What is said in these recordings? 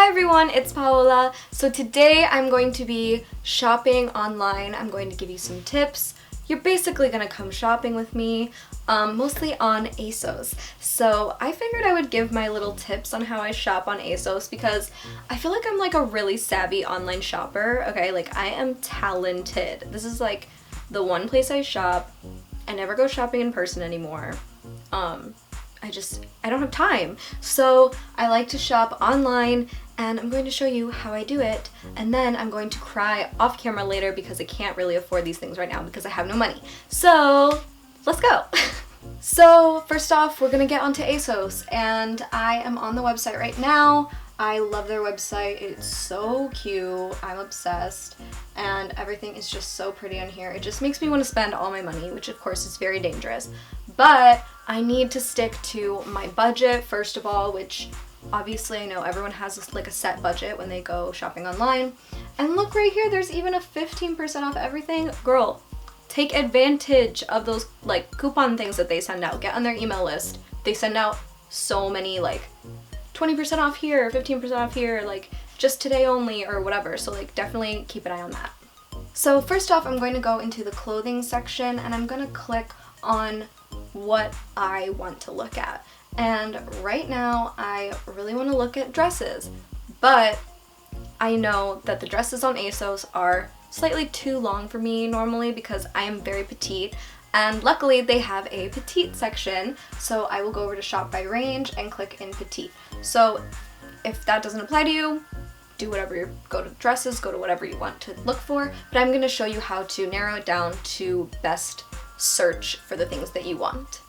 Hi everyone, it's Paola. So today I'm going to be shopping online. I'm going to give you some tips. You're basically going to come shopping with me, mostly on Asos. So I figured I would give my little tips on how I shop on Asos because I feel like I'm like a really savvy online shopper. Okay, like I am talented. This is like the one place I shop. I never go shopping in person anymore. I don't have time. So I like to shop online and I'm going to show you how I do it. And then I'm going to cry off camera later because I can't really afford these things right now because I have no money. So let's go. So first off, we're gonna get onto Asos and I am on the website right now. I love their website. It's so cute. I'm obsessed. And everything is just so pretty on here. It just makes me want to spend all my money, which of course is very dangerous. But I need to stick to my budget, first of all, which obviously I know everyone has like a set budget when they go shopping online. And look right here, there's even a 15% off everything. Girl, take advantage of those like coupon things that they send out. Get on their email list. They send out so many like 20% off here, 15% off here, like just today only or whatever. So like definitely keep an eye on that. So first off, I'm going to go into the clothing section and I'm going to click on what I want to look at. And right now I really want to look at dresses, but I know that the dresses on Asos are slightly too long for me normally because I am very petite. And luckily they have a petite section, so I will go over to shop by range and click in petite. So if that doesn't apply to you, do whatever, go to dresses, go to whatever you want to look for, but I'm going to show you how to narrow it down to best search for the things that you want.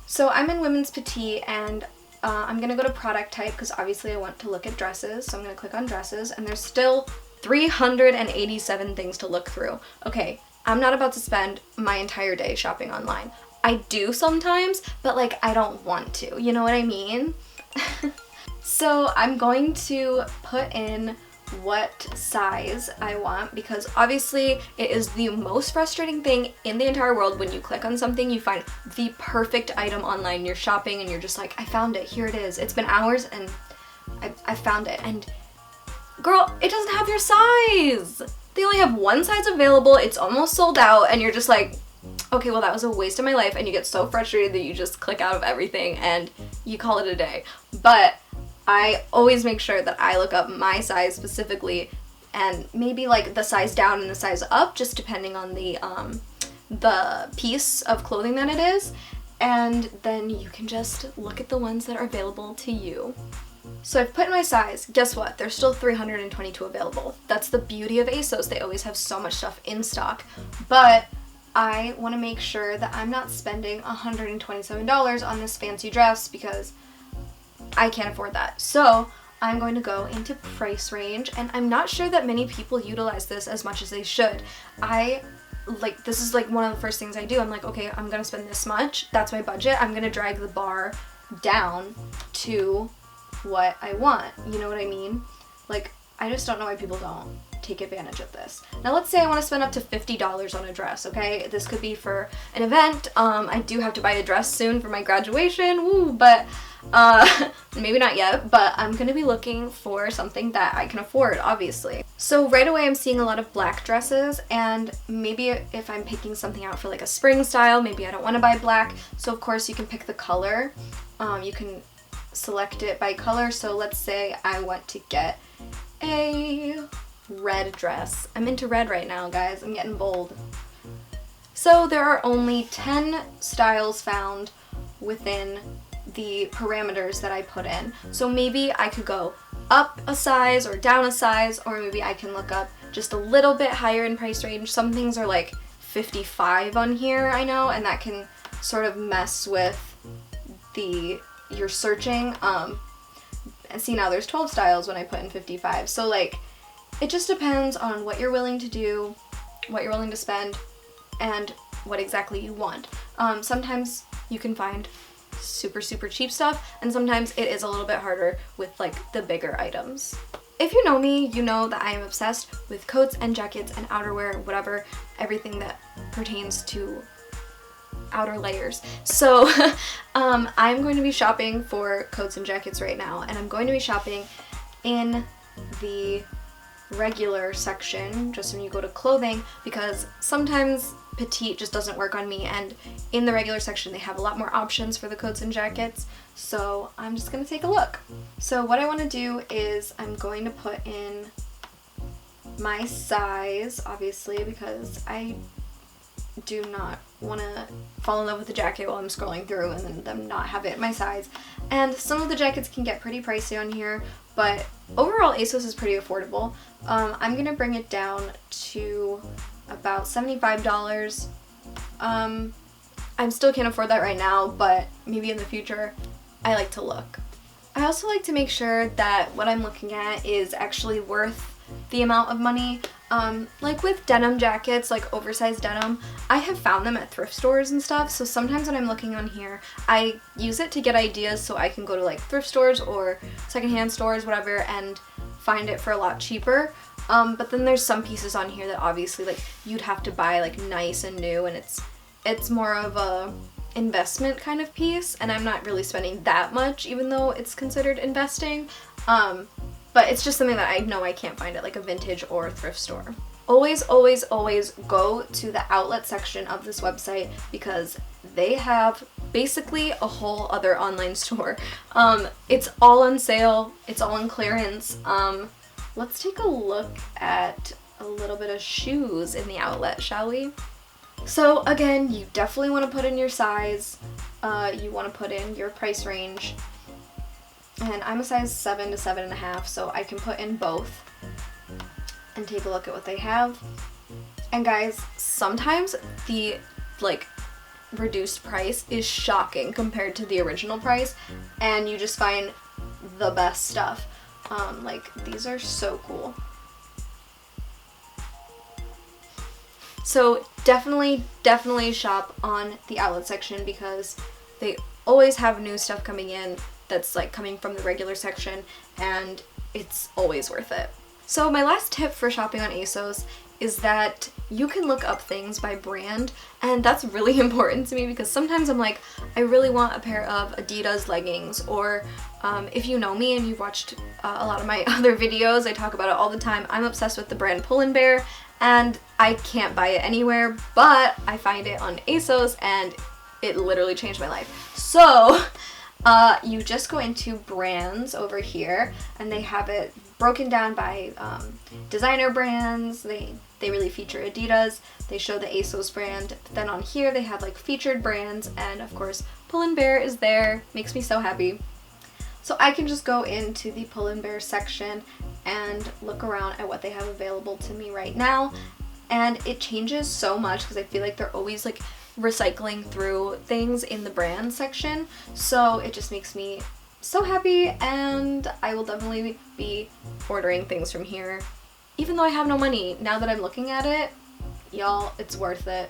So I'm in women's petite and I'm going to go to product type because obviously I want to look at dresses, so I'm going to click on dresses and there's still 387 things to look through. Okay, I'm not about to spend my entire day shopping online. I do sometimes, but like I don't want to, you know what I mean? So I'm going to put in what size I want because obviously it is the most frustrating thing in the entire world when you click on something, you find the perfect item online, you're shopping and you're just like, I found it, here it is. It's been hours and I found it and girl, it doesn't have your size. They only have one size available, it's almost sold out, and you're just like, okay, well that was a waste of my life, and you get so frustrated that you just click out of everything and you call it a day. But I always make sure that I look up my size specifically and maybe like the size down and the size up, just depending on the piece of clothing that it is, and then you can just look at the ones that are available to you. So I've put in my size. Guess what? There's still 322 available. That's the beauty of Asos. They always have so much stuff in stock. But I want to make sure that I'm not spending $127 on this fancy dress because I can't afford that. So I'm going to go into price range, and I'm not sure that many people utilize this as much as they should. This is like one of the first things I do. I'm like, okay, I'm gonna spend this much. That's my budget. I'm gonna drag the bar down to what I want. You know what I mean? Like, I just don't know why people don't take advantage of this. Now let's say I want to spend up to $50 on a dress, okay? This could be for an event. I do have to buy a dress soon for my graduation, woo, but maybe not yet, but I'm gonna be looking for something that I can afford, obviously. So right away I'm seeing a lot of black dresses, and maybe if I'm picking something out for like a spring style, maybe I don't want to buy black, so of course you can pick the color. You can select it by color, so let's say I want to get a red dress. I'm into red right now, guys. I'm getting bold. So there are only 10 styles found within the parameters that I put in. So maybe I could go up a size or down a size, or maybe I can look up just a little bit higher in price range. Some things are like 55 on here, I know, and that can sort of mess with you're searching. And see, now there's 12 styles when I put in 55. So like, it just depends on what you're willing to do, what you're willing to spend, and what exactly you want. Sometimes you can find super cheap stuff, and sometimes it is a little bit harder with like the bigger items. If you know me, you know that I am obsessed with coats and jackets and outerwear, whatever, everything that pertains to outer layers. So I'm going to be shopping for coats and jackets right now, and I'm going to be shopping in the regular section, just when you go to clothing, because sometimes petite just doesn't work on me, and in the regular section they have a lot more options for the coats and jackets, so I'm just gonna take a look. So what I want to do is I'm going to put in my size, obviously, because I do not want to fall in love with the jacket while I'm scrolling through and then them not have it my size. And some of the jackets can get pretty pricey on here, but overall ASOS is pretty affordable. I'm gonna bring it down to about $75. I still can't afford that right now, but maybe in the future. I like to look. I also like to make sure that what I'm looking at is actually worth the amount of money. Like with denim jackets, like oversized denim, I have found them at thrift stores and stuff, so sometimes when I'm looking on here, I use it to get ideas so I can go to like thrift stores or secondhand stores, whatever, and find it for a lot cheaper. But then there's some pieces on here that obviously like you'd have to buy like nice and new, and it's more of a investment kind of piece, and I'm not really spending that much even though it's considered investing. But it's just something that I know I can't find at like a vintage or thrift store. Always, always, always go to the outlet section of this website because they have basically a whole other online store. It's all on sale, it's all on clearance. Let's take a look at a little bit of shoes in the outlet, shall we? So again, you definitely want to put in your size, you want to put in your price range. And I'm a size 7 to 7.5, so I can put in both and take a look at what they have. And guys, sometimes the like reduced price is shocking compared to the original price, and you just find the best stuff. Like these are so cool. So definitely shop on the outlet section because they always have new stuff coming in that's like coming from the regular section, and it's always worth it. So my last tip for shopping on ASOS is that you can look up things by brand, and that's really important to me because sometimes I'm like, I really want a pair of Adidas leggings, or if you know me and you've watched a lot of my other videos, I talk about it all the time. I'm obsessed with the brand Pull & Bear, and I can't buy it anywhere, but I find it on ASOS and it literally changed my life. So you just go into brands over here, and they have it broken down by designer brands. They really feature Adidas. They show the ASOS brand. But then on here they have like featured brands, and of course Pull & Bear is there. Makes me so happy. So I can just go into the Pull & Bear section and look around at what they have available to me right now. And it changes so much because I feel like they're always like recycling through things in the brand section, so it just makes me so happy, and I will definitely be ordering things from here even though I have no money. Now that I'm looking at it, y'all, it's worth it.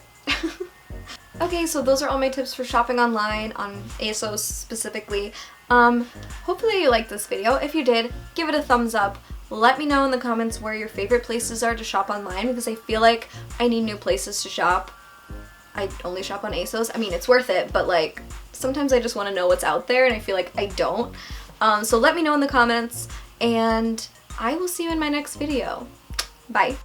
Okay, so those are all my tips for shopping online on ASOS specifically. Hopefully you liked this video. If you did, give it a thumbs up. Let me know in the comments where your favorite places are to shop online, because I feel like I need new places to shop. I only shop on ASOS. I mean, it's worth it, but like sometimes I just want to know what's out there and I feel like I don't. So let me know in the comments, and I will see you in my next video. Bye.